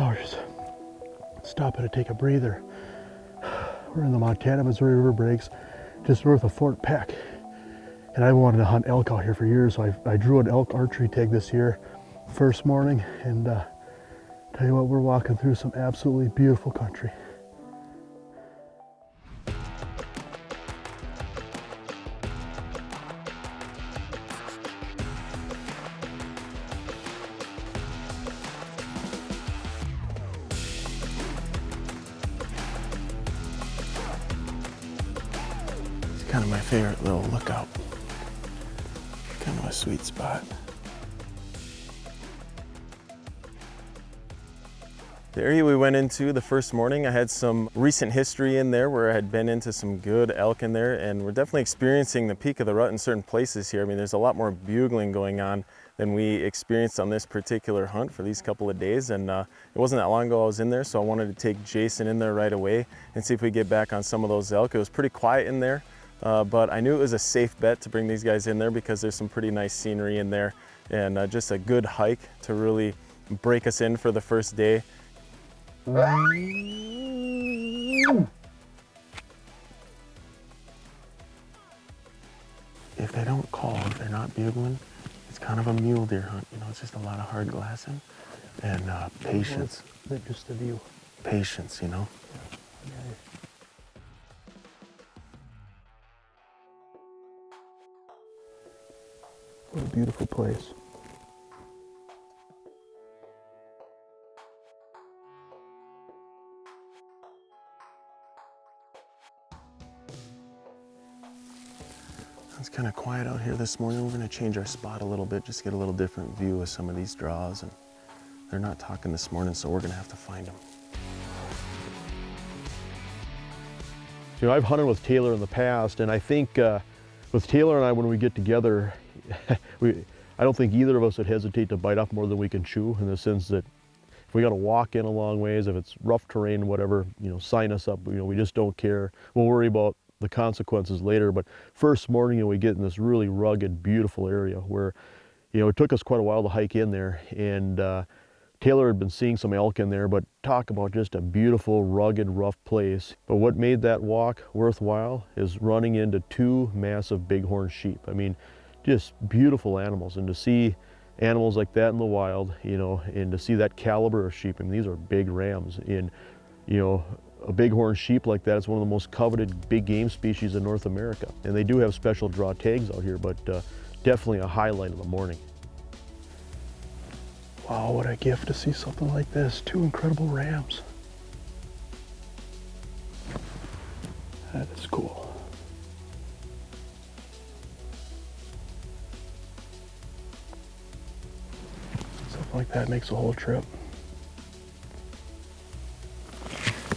Oh, just stopping to take a breather. We're in the Montana-Missouri River breaks, just north of Fort Peck. And I wanted to hunt elk out here for years, so I drew an elk archery tag this year, first morning, and tell you what, we're walking through some absolutely beautiful country. Kind of my favorite little lookout. Kind of a sweet spot. The area we went into the first morning, I had some recent history in there where I had been into some good elk in there, and we're definitely experiencing the peak of the rut in certain places here. I mean, there's a lot more bugling going on than we experienced on this particular hunt for these couple of days, and it wasn't that long ago I was in there, so I wanted to take Jason in there right away and see if we get back on some of those elk. It was pretty quiet in there. But I knew it was a safe bet to bring these guys in there because there's some pretty nice scenery in there, and just a good hike to really break us in for the first day. If they don't call, if they're not bugling, it's kind of a mule deer hunt. You know, it's just a lot of hard glassing and patience. Well, just the view. Patience, you know. Yeah. What a beautiful place. It's kind of quiet out here this morning. We're going to change our spot a little bit, just get a little different view of some of these draws. And they're not talking this morning, so we're going to have to find them. You know, I've hunted with Taylor in the past, and I think with Taylor and I, when we get together, I don't think either of us would hesitate to bite off more than we can chew, in the sense that if we got to walk in a long ways, if it's rough terrain, whatever, you know, sign us up. You know, we just don't care. We'll worry about the consequences later. But first morning, we get in this really rugged, beautiful area where, you know, it took us quite a while to hike in there, and Taylor had been seeing some elk in there, but talk about just a beautiful, rugged, rough place. But what made that walk worthwhile is running into two massive bighorn sheep. I mean, just beautiful animals, and to see animals like that in the wild, you know, and to see that caliber of sheep, I mean, these are big rams. In, you know, a bighorn sheep like that is one of the most coveted big game species in North America. And they do have special draw tags out here, but definitely a highlight of the morning. Wow, what a gift to see something like this. Two incredible rams. That is cool. Something like that makes the whole trip.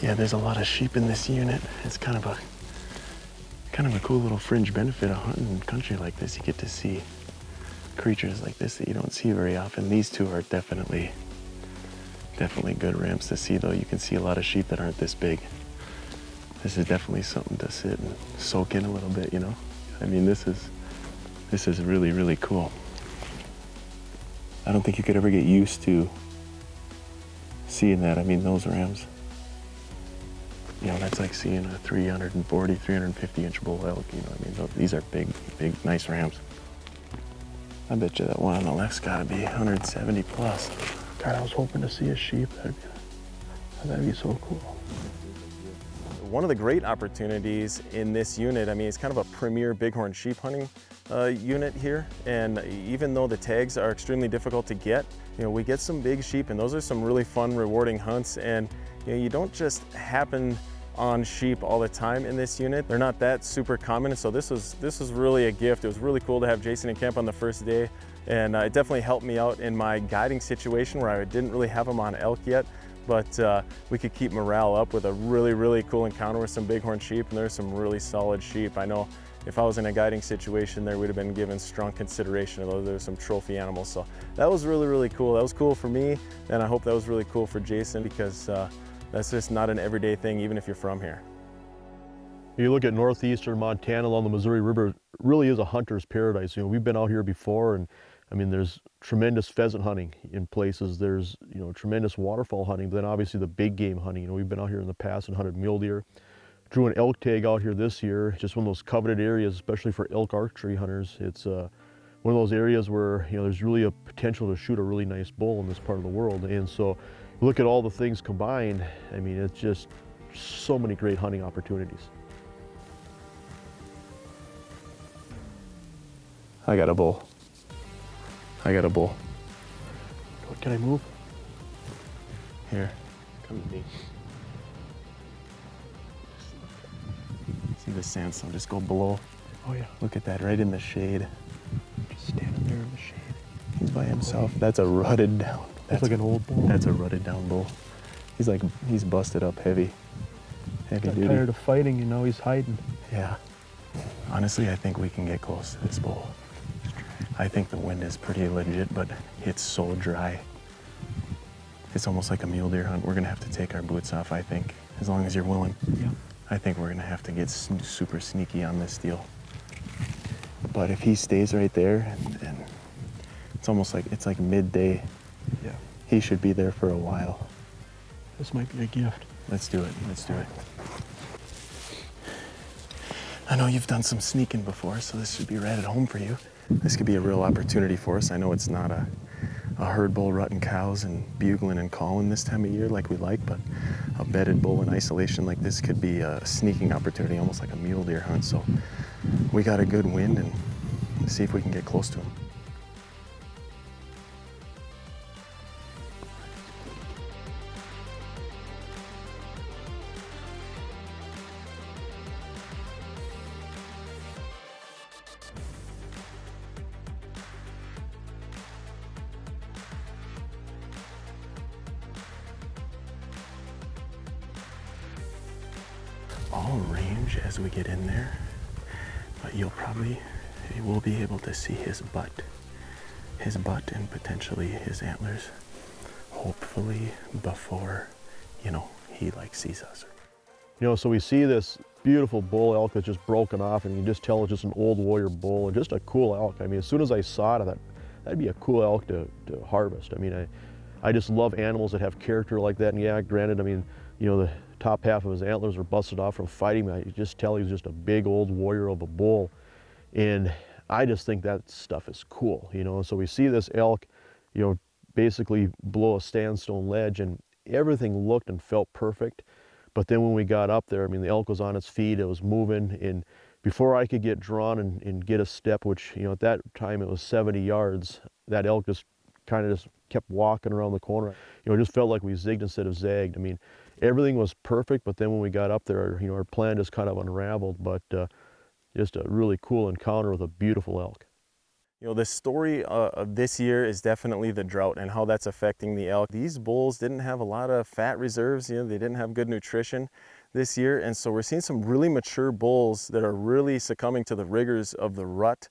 Yeah, there's a lot of sheep in this unit. It's kind of a cool little fringe benefit of hunting in country like this. You get to see creatures like this that you don't see very often. These two are definitely good rams to see, though. You can see a lot of sheep that aren't this big. This is definitely something to sit and soak in a little bit, you know? I mean, this is really, really cool. I don't think you could ever get used to seeing that. I mean, those rams, you know, that's like seeing a 340, 350 inch bull elk, you know. I mean, these are big, nice rams. I bet you that one on the left's gotta be 170 plus. God, I was hoping to see a sheep. That'd be so cool. One of the great opportunities in this unit, I mean, it's kind of a premier bighorn sheep hunting unit here, and even though the tags are extremely difficult to get, you know, we get some big sheep, and those are some really fun, rewarding hunts. And you know, you don't just happen on sheep all the time in this unit. They're not that super common, so this was really a gift. It was really cool to have Jason in camp on the first day, and it definitely helped me out in my guiding situation where I didn't really have him on elk yet, but we could keep morale up with a really cool encounter with some bighorn sheep, and there's some really solid sheep. I know if I was in a guiding situation, there would have been given strong consideration of those. There's some trophy animals, so that was really cool. That was cool for me, and I hope that was really cool for Jason, because that's just not an everyday thing, even if you're from here. You look at northeastern Montana along the Missouri River, it really is a hunter's paradise. You know, we've been out here before, and I mean, there's tremendous pheasant hunting in places. There's, tremendous waterfowl hunting, but then obviously the big game hunting. We've been out here in the past and hunted mule deer. Drew an elk tag out here this year, just one of those coveted areas, especially for elk archery hunters. It's one of those areas where, there's really a potential to shoot a really nice bull in this part of the world. And so look at all the things combined. I mean, it's just so many great hunting opportunities. I got a bull. I got a bull. Can I move? Here, come to me. See the sandstone just go below. Oh yeah. Look at that, right in the shade. Just standing there in the shade. He's by himself. That's a rutted down. That's like an old bull. That's a rutted down bull. He's busted up heavy. Heavy duty. Tired of fighting, he's hiding. Yeah. Honestly, I think we can get close to this bull. I think the wind is pretty legit, but it's so dry. It's almost like a mule deer hunt. We're gonna have to take our boots off, I think, as long as you're willing. Yeah. I think we're gonna have to get super sneaky on this deal. But if he stays right there, and it's almost like, it's like midday. Yeah. He should be there for a while. This might be a gift. Let's do it, let's do it. I know you've done some sneaking before, so this should be right at home for you. This could be a real opportunity for us. I know it's not a herd bull rutting cows and bugling and calling this time of year like we like, but a bedded bull in isolation like this could be a sneaking opportunity, almost like a mule deer hunt. So we got a good wind, and let's see if we can get close to him. All range as we get in there, but you will be able to see his butt and potentially his antlers, hopefully before, he sees us. So we see this beautiful bull elk that's just broken off, and you can just tell it's just an old warrior bull and just a cool elk. I mean, as soon as I saw it, I thought that'd be a cool elk to harvest. I mean, I just love animals that have character like that. And yeah, granted, I mean, the top half of his antlers were busted off from fighting. I just tell he's just a big old warrior of a bull. And I just think that stuff is cool, So we see this elk, basically below a sandstone ledge, and everything looked and felt perfect. But then when we got up there, I mean, the elk was on its feet, it was moving, and before I could get drawn and get a step, which, at that time it was 70 yards, that elk just kind of just kept walking around the corner. It just felt like we zigged instead of zagged. I mean, everything was perfect, but then when we got up there, our plan just kind of unraveled, but just a really cool encounter with a beautiful elk. The story of this year is definitely the drought and how that's affecting the elk. These bulls didn't have a lot of fat reserves, they didn't have good nutrition this year, and so we're seeing some really mature bulls that are really succumbing to the rigors of the rut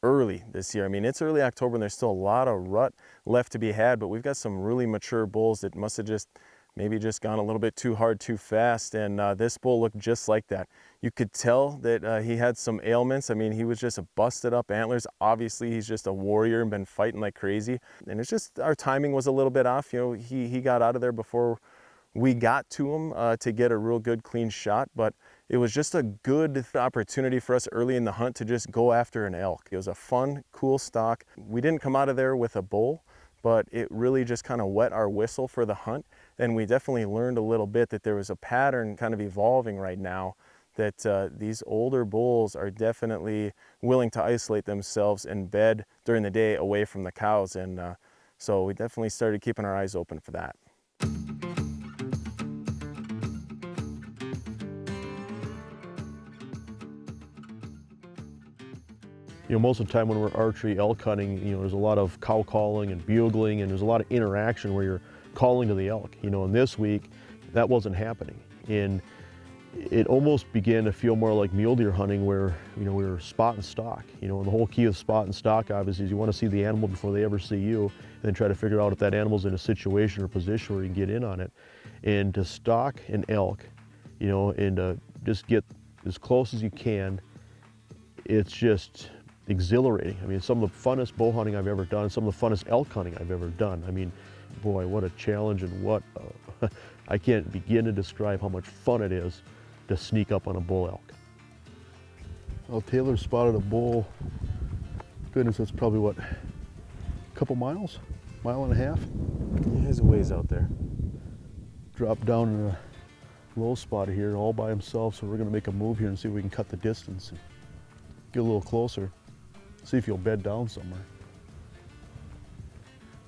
early this year. I mean, it's early October and there's still a lot of rut left to be had, but we've got some really mature bulls that must have maybe just gone a little bit too hard too fast, and this bull looked just like that. You could tell that he had some ailments. I mean, he was just a busted up antlers. Obviously he's just a warrior and been fighting like crazy, and it's just our timing was a little bit off. He got out of there before we got to him to get a real good clean shot, but it was just a good opportunity for us early in the hunt to just go after an elk. It was a fun, cool stalk. We didn't come out of there with a bull, but it really just kind of wet our whistle for the hunt. And we definitely learned a little bit that there was a pattern kind of evolving right now, that these older bulls are definitely willing to isolate themselves and bed during the day away from the cows. And so we definitely started keeping our eyes open for that. Most of the time when we're archery elk hunting, there's a lot of cow calling and bugling, and there's a lot of interaction where you're calling to the elk. And this week, that wasn't happening. And it almost began to feel more like mule deer hunting where, we were spot and stalk. And the whole key of spot and stalk, obviously, is you want to see the animal before they ever see you, and then try to figure out if that animal's in a situation or position where you can get in on it. And to stalk an elk, and to just get as close as you can, it's just exhilarating. I mean, some of the funnest bow hunting I've ever done, some of the funnest elk hunting I've ever done. I mean, boy, what a challenge, and what I can't begin to describe how much fun it is to sneak up on a bull elk. Well, Taylor spotted a bull. Goodness, that's probably what, a couple miles? Mile and a half? He has a ways out there. Dropped down in a low spot here all by himself, so we're gonna make a move here and see if we can cut the distance and get a little closer. See if he'll bed down somewhere.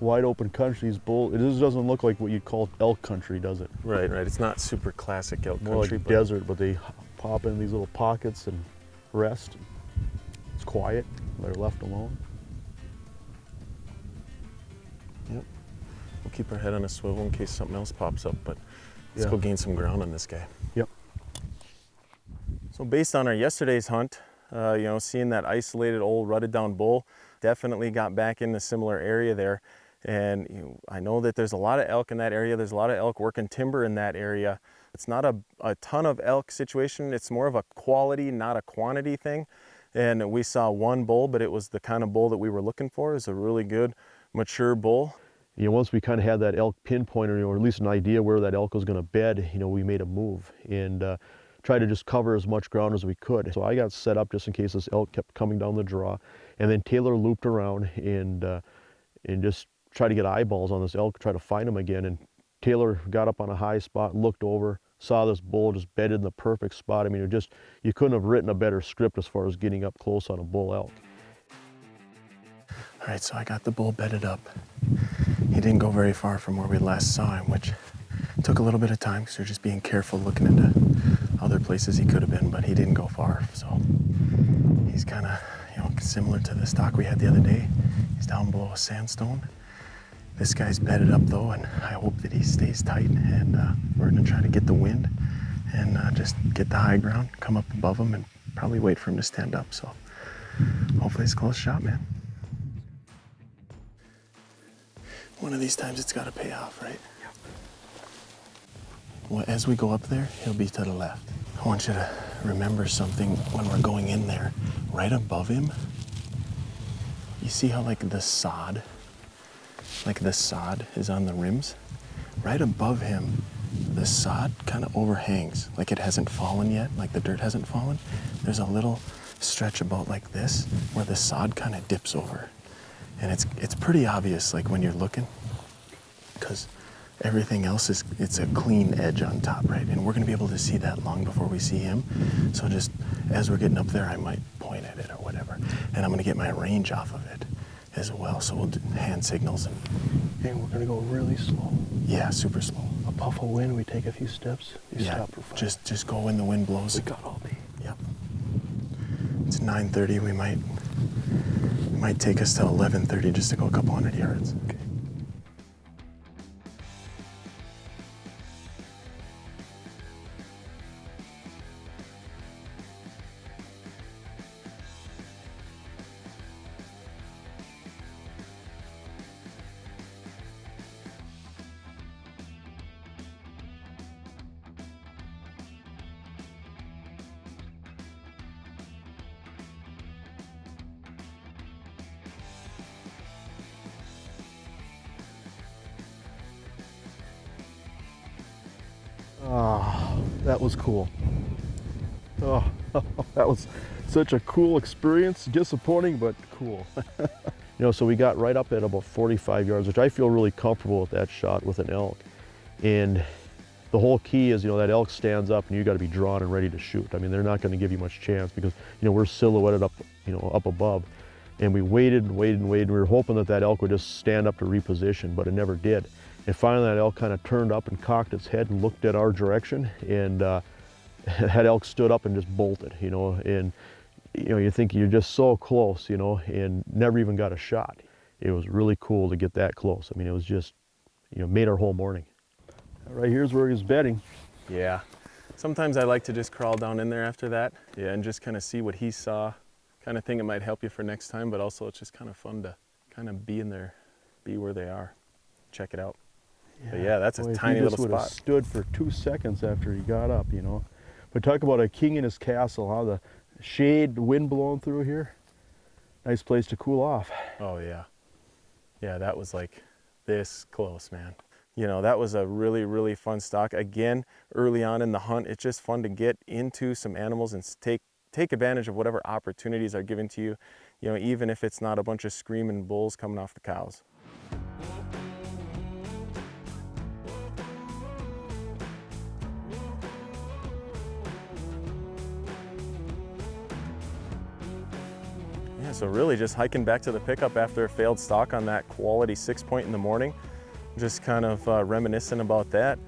Wide open country, it just doesn't look like what you'd call elk country, does it? Right. It's not super classic elk More country. like desert, but they pop in these little pockets and rest. It's quiet, they're left alone. Yep. We'll keep our head on a swivel in case something else pops up, but let's go gain some ground on this guy. Yep. So based on our yesterday's hunt, seeing that isolated old rutted down bull, definitely got back in a similar area there. And I know that there's a lot of elk in that area. There's a lot of elk working timber in that area. It's not a ton of elk situation. It's more of a quality, not a quantity thing. And we saw one bull, but it was the kind of bull that we were looking for. It's a really good, mature bull. Once we kind of had that elk pinpointed, or at least an idea where that elk was going to bed, we made a move and tried to just cover as much ground as we could. So I got set up just in case this elk kept coming down the draw, and then Taylor looped around and just tried to get eyeballs on this elk, try to find him again. And Taylor got up on a high spot, looked over, saw this bull just bedded in the perfect spot. I mean, you couldn't have written a better script as far as getting up close on a bull elk. All right, so I got the bull bedded up. He didn't go very far from where we last saw him, which took a little bit of time because we're just being careful looking into other places he could have been, but he didn't go far. So he's kind of, similar to the stock we had the other day. He's down below a sandstone. This guy's bedded up though, and I hope that he stays tight, and we're gonna try to get the wind and just get the high ground, come up above him, and probably wait for him to stand up. So hopefully it's a close shot, man. One of these times it's gotta pay off, right? Yep. Well, as we go up there, he'll be to the left. I want you to remember something when we're going in there. Right above him, you see how the sod is on the rims? Right above him, the sod kind of overhangs, like it hasn't fallen yet, like the dirt hasn't fallen. There's a little stretch about like this where the sod kind of dips over. And it's pretty obvious, like when you're looking, because everything else it's a clean edge on top, right? And we're gonna be able to see that long before we see him. So just as we're getting up there, I might point at it or whatever. And I'm gonna get my range off of it as well. So we'll do hand signals and we're gonna go really slow. Yeah, super slow. A puff of wind, we take a few steps, you stop for 5. Just go when the wind blows. We got all day. Yep. It's 9:30, we might take us to 11:30 just to go a couple hundred yards. Okay. Oh, that was cool. Oh, that was such a cool experience. Disappointing, but cool. So we got right up at about 45 yards, which I feel really comfortable with that shot with an elk. And the whole key is, that elk stands up and you got to be drawn and ready to shoot. I mean, they're not going to give you much chance because, we're silhouetted up, up above. And we waited and waited and waited. And we were hoping that elk would just stand up to reposition, but it never did. And finally that elk kind of turned up and cocked its head and looked at our direction, and that elk stood up and just bolted, and you think you're just so close, and never even got a shot. It was really cool to get that close. I mean, it was just, made our whole morning. Right here's where he's bedding. Yeah. Sometimes I like to just crawl down in there after that, and just kind of see what he saw, kind of thing. It might help you for next time, but also it's just kind of fun to kind of be in there, be where they are, check it out. But yeah, that's a tiny little spot. He just would have stood for 2 seconds after he got up, But talk about a king in his castle, how the shade, wind blowing through here. Nice place to cool off. Oh yeah. Yeah, that was like this close, man. You know, that was a really, really fun stalk. Again, early on in the hunt, it's just fun to get into some animals and take advantage of whatever opportunities are given to you, you know, even if it's not a bunch of screaming bulls coming off the cows. Yeah, so really just hiking back to the pickup after a failed stalk on that quality 6-point in the morning, just kind of reminiscing about that.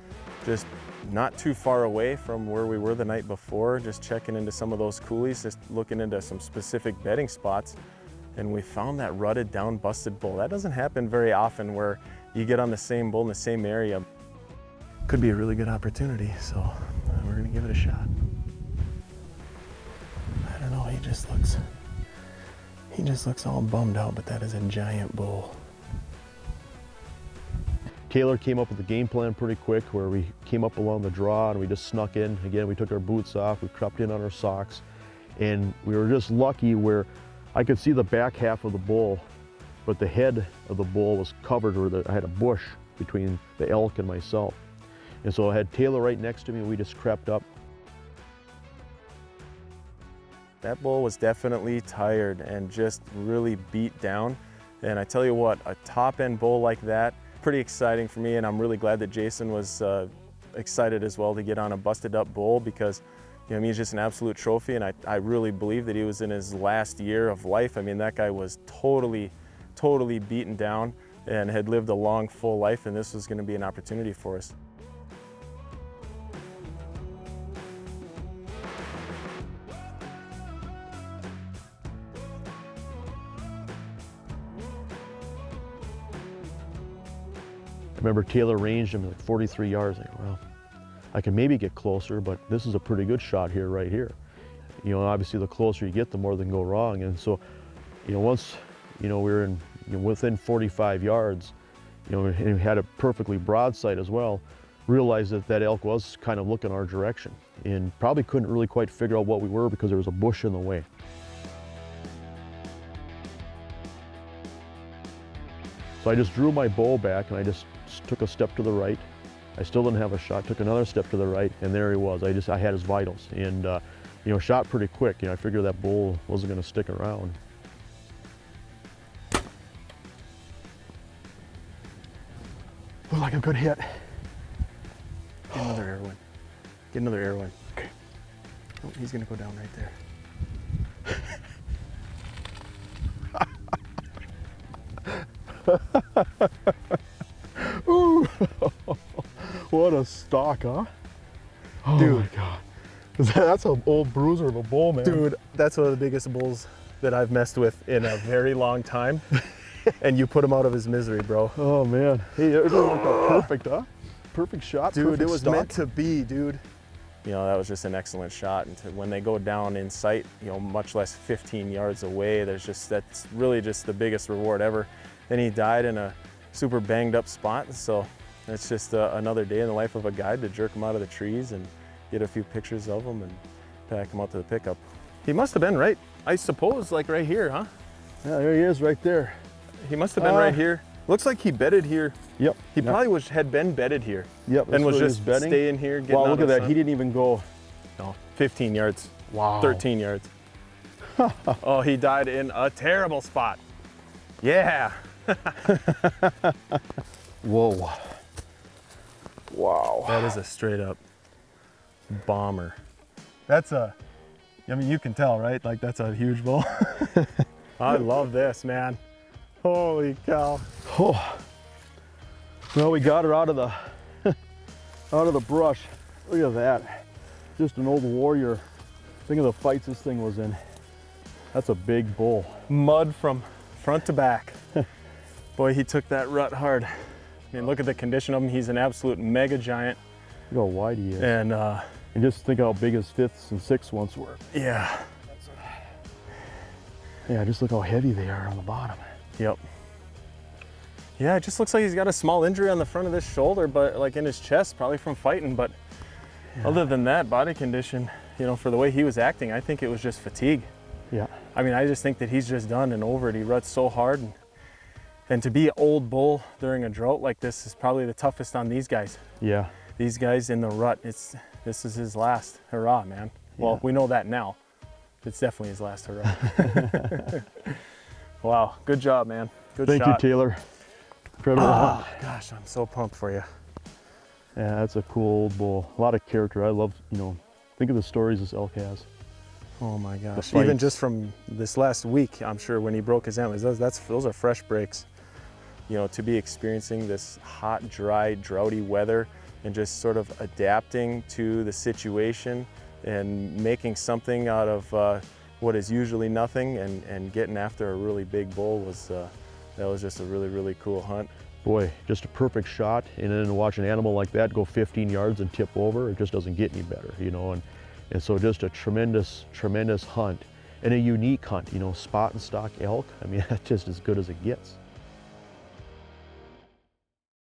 Just not too far away from where we were the night before, just checking into some of those coulees, just looking into some specific bedding spots. And we found that rutted down busted bull. That doesn't happen very often where you get on the same bull in the same area. Could be a really good opportunity, so we're gonna give it a shot. I don't know, he just looks all bummed out, but that is a giant bull. Taylor came up with a game plan pretty quick where we came up along the draw and we just snuck in. Again, we took our boots off, we crept in on our socks, and we were just lucky where I could see the back half of the bull, but the head of the bull was covered, or I had a bush between the elk and myself. And so I had Taylor right next to me, and we just crept up. That bull was definitely tired and just really beat down. And I tell you what, a top end bull like that, pretty exciting for me, and I'm really glad that Jason was excited as well to get on a busted up bull, because you know, he's just an absolute trophy, and I really believe that he was in his last year of life. I mean, that guy was totally beaten down and had lived a long, full life, and this was gonna be an opportunity for us. I remember Taylor ranged him like 43 yards. I go, well, I can maybe get closer, but this is a pretty good shot here, right here. You know, obviously the closer you get, the more they can go wrong. And so, you know, once, you know, we were in, you know, within 45 yards, you know, and we had a perfectly broadside as well, realized that that elk was kind of looking our direction, and probably couldn't really quite figure out what we were because there was a bush in the way. So I just drew my bow back and I just took a step to the right. I still didn't have a shot, took another step to the right, and there he was. I had his vitals, and you know, shot pretty quick. You know, I figured that bull wasn't gonna stick around. Looked like a good hit. Get another arrow in. Get another arrow in. Okay. Oh, he's gonna go down right there. Ooh. What a stalk, huh? Oh, dude, my God. That's an old bruiser of a bull, man. Dude, that's one of the biggest bulls that I've messed with in a very long time. And you put him out of his misery, bro. Oh, man. Hey, it worked out perfect, huh? Perfect shot, dude. Perfect It was stalk. meant to be, dude. You know, that was just an excellent shot. And when they go down in sight, you know, much less 15 yards away, that's really just the biggest reward ever. Then he died in a super banged up spot. So it's just another day in the life of a guide to jerk him out of the trees and get a few pictures of him and pack him out to the pickup. He must have been right, I suppose, like right here, huh? Yeah, there he is right there. He must have been right here. Looks like he bedded here. Yep. He probably had been bedded here. Yep. And was just staying here, getting wow, out look of at the that. sun. He didn't even go. No, 15 yards. Wow. 13 yards. Oh, he died in a terrible spot. Yeah. Whoa. Wow. That is a straight up bomber. That's I mean, you can tell, right? Like, that's a huge bull. I love this, man. Holy cow. Oh. Well, we got her out of the brush. Look at that. Just an old warrior. Think of the fights this thing was in. That's a big bull. Mud from front to back. Boy, he took that rut hard. I mean, look at the condition of him. He's an absolute mega giant. Look how wide he is. And just think how big his fifths and sixths once were. Yeah. Yeah, just look how heavy they are on the bottom. Yep. Yeah, it just looks like he's got a small injury on the front of this shoulder, but like in his chest, probably from fighting. But yeah. Other than that, body condition, you know, for the way he was acting, I think it was just fatigue. Yeah. I mean, I just think that he's just done and over it. He ruts so hard. And to be an old bull during a drought like this is probably the toughest on these guys. Yeah. These guys in the rut, this is his last hurrah, man. Well, Yeah. we know that now. It's definitely his last hurrah. Wow, good job, man. Good Thank shot. you, Taylor. Incredible hunt. Gosh, I'm so pumped for you. Yeah, that's a cool old bull. A lot of character. I love, think of the stories this elk has. Oh my gosh. fights. Even just from this last week, I'm sure when he broke his antlers, those are fresh breaks. To be experiencing this hot, dry, droughty weather and just sort of adapting to the situation and making something out of what is usually nothing and getting after a really big bull that was just a really, really cool hunt. Boy, just a perfect shot. And then to watch an animal like that go 15 yards and tip over, it just doesn't get any better, And so just a tremendous, tremendous hunt and a unique hunt, spot and stalk elk. I mean, that's just as good as it gets.